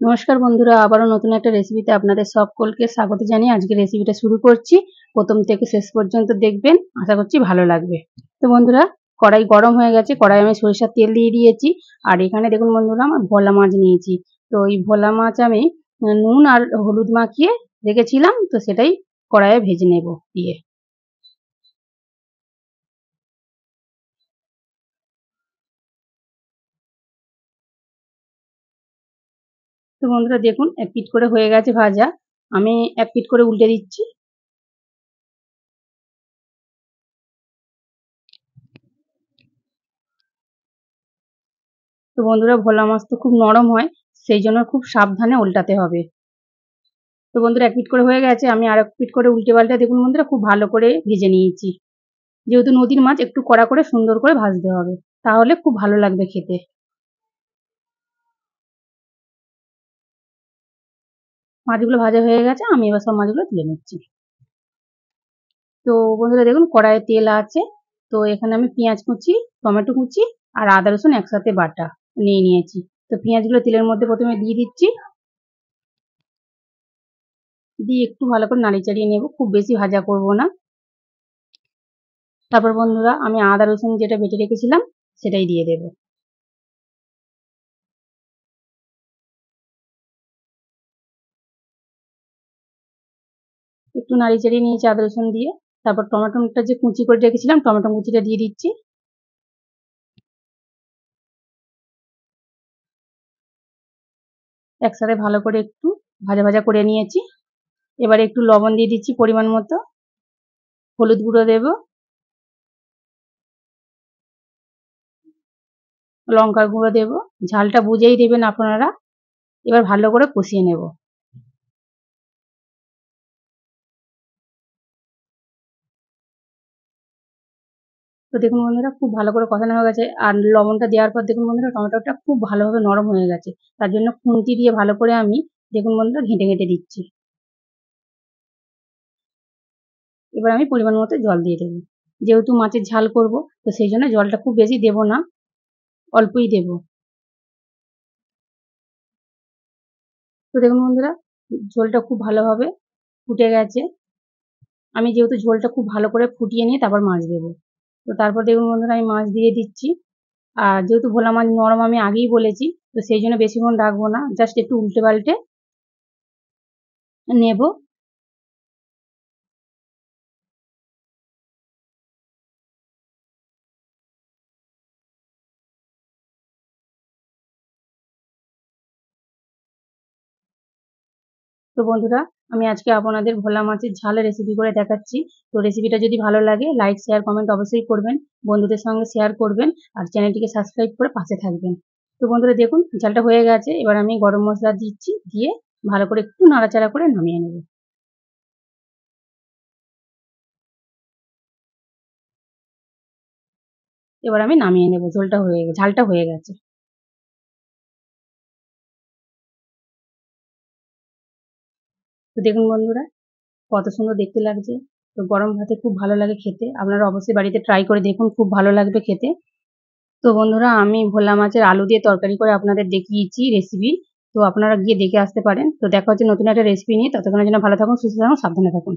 নমস্কার বন্ধুরা, আবারও নতুন একটা রেসিপিতে আপনাদের সকলকে স্বাগত জানিয়ে আজকে রেসিপিটা শুরু করছি। প্রথম থেকে শেষ পর্যন্ত দেখবেন, আশা করছি ভালো লাগবে। তো বন্ধুরা, কড়াই গরম হয়ে গেছে, কড়াই আমি সরিষার তেল দিয়ে দিয়েছি। আর এখানে দেখুন বন্ধুরা, আমার ভোলা মাছ নিয়েছি। তো এই ভোলা মাছ আমি নুন আর হলুদ মাখিয়ে রেখেছিলাম, তো সেটাই কড়াইয়ে ভেজে নেব দিয়ে। তো বন্ধুরা দেখুন, এক পিঠ করে হয়ে গেছে ভাজা, আমি এক পিঠ করে উল্টে দিচ্ছি। তো বন্ধুরা, ভোলা মাছ তো খুব নরম হয়, সেই জন্য খুব সাবধানে উল্টাতে হবে। তো বন্ধুরা, এক পিঠ করে হয়ে গেছে, আমি আর এক পিঠ করে উল্টে পাল্টে দেখুন বন্ধুরা খুব ভালো করে ভেজে নিয়েছি। যেহেতু নদীর মাছ, একটু কড়া করে সুন্দর করে ভাজতে হবে, তাহলে খুব ভালো লাগবে খেতে। মাছগুলো ভাজা হয়ে গেছে, আমি এবার সব মাছগুলো তুলে নিচ্ছি। তো বন্ধুরা দেখুন, কড়াইয়ে তেল আছে। তো এখানে আমি পেঁয়াজ কুচি, টমেটো কুচি আর আদা রসুন একসাথে বাটা নিয়ে নিয়েছি। তো পেঁয়াজগুলো তেলের মধ্যে প্রথমে দিয়ে দিচ্ছি, দিয়ে একটু ভালো করে নাড়িয়ে চাড়িয়ে নেব, খুব বেশি ভাজা করব না। তারপর বন্ধুরা, আমি আদা রসুন যেটা বেটে রেখেছিলাম সেটাই দিয়ে দেব। একটু নাড়িয়ে চাড়িয়ে নিয়েছি আদা রসুন দিয়ে। তারপর টমেটোটা যে কুচি করে রেখেছিলাম, টমেটো কুচিটা দিয়ে দিচ্ছি। একসাথে ভালো করে একটু ভাজা ভাজা করে নিয়েছি। এবারে একটু লবণ দিয়ে দিচ্ছি পরিমাণ মতো, হলুদ গুঁড়ো দেব, লঙ্কার গুঁড়ো দেব, ঝালটা বুঝেই দেবেন আপনারা। এবার ভালো করে কষিয়ে নেব। তো দেখুন বন্ধুরা, খুব ভালো করে কষানো হয়ে গেছে। আর লবণটা দেওয়ার পর দেখুন বন্ধুরা, টমেটোটা খুব ভালোভাবে নরম হয়ে গেছে। তার জন্য খুন্তি দিয়ে ভালো করে আমি দেখুন বন্ধুরা ঘেঁটে ঘেঁটে দিচ্ছি। এবার আমি পরিমাণ মতো জল দিয়ে দেবো। যেহেতু মাছের ঝাল করব, তো সেই জন্য জলটা খুব বেশি দেব না, অল্পই দেব। তো দেখুন বন্ধুরা, ঝোলটা খুব ভালোভাবে ফুটে গেছে। আমি যেহেতু ঝোলটা খুব ভালো করে ফুটিয়ে নিয়ে তারপর মাছ দেবো। তো তারপর দেখুন বন্ধুরা, আমি মাছ দিয়ে দিচ্ছি। আর যেহেতু ভোলা মাছ নরম আমি আগেই বলেছি, তো সেই জন্য বেশিক্ষণ রাখবো না, জাস্ট একটু উল্টে পাল্টে নেব। তো বন্ধুরা, আমি আজকে আপনাদের ভোলা মাছের ঝাল রেসিপি করে দেখাচ্ছি। তো রেসিপিটা যদি ভালো লাগে, লাইক শেয়ার কমেন্ট অবশ্যই করবেন, বন্ধুদের সঙ্গে শেয়ার করবেন আর চ্যানেলটিকে সাবস্ক্রাইব করে পাশে থাকবেন। তো বন্ধুরা দেখুন, ঝালটা হয়ে গেছে। এবার আমি গরম মশলা দিচ্ছি, দিয়ে ভালো করে একটু নাড়াচাড়া করে নামিয়ে নেব। এবার আমি নামিয়ে নেব, ঝালটা হয়ে গেছে। তো দেখুন বন্ধুরা, কত সুন্দর দেখতে লাগছে। তো গরম ভাতে খুব ভালো লাগে খেতে, আপনারা অবশ্যই বাড়িতে ট্রাই করে দেখুন, খুব ভালো লাগবে খেতে। তো বন্ধুরা, আমি ভোলা মাছের আলু দিয়ে তরকারি করে আপনাদের দেখিয়েছি রেসিপি। তো আপনারা গিয়ে দেখে আসতে পারেন। তো দেখা হচ্ছে নতুন একটা রেসিপি নিয়ে, ততক্ষণের জন্য ভালো থাকুন, সুস্থ থাকুন, সাবধানে থাকুন।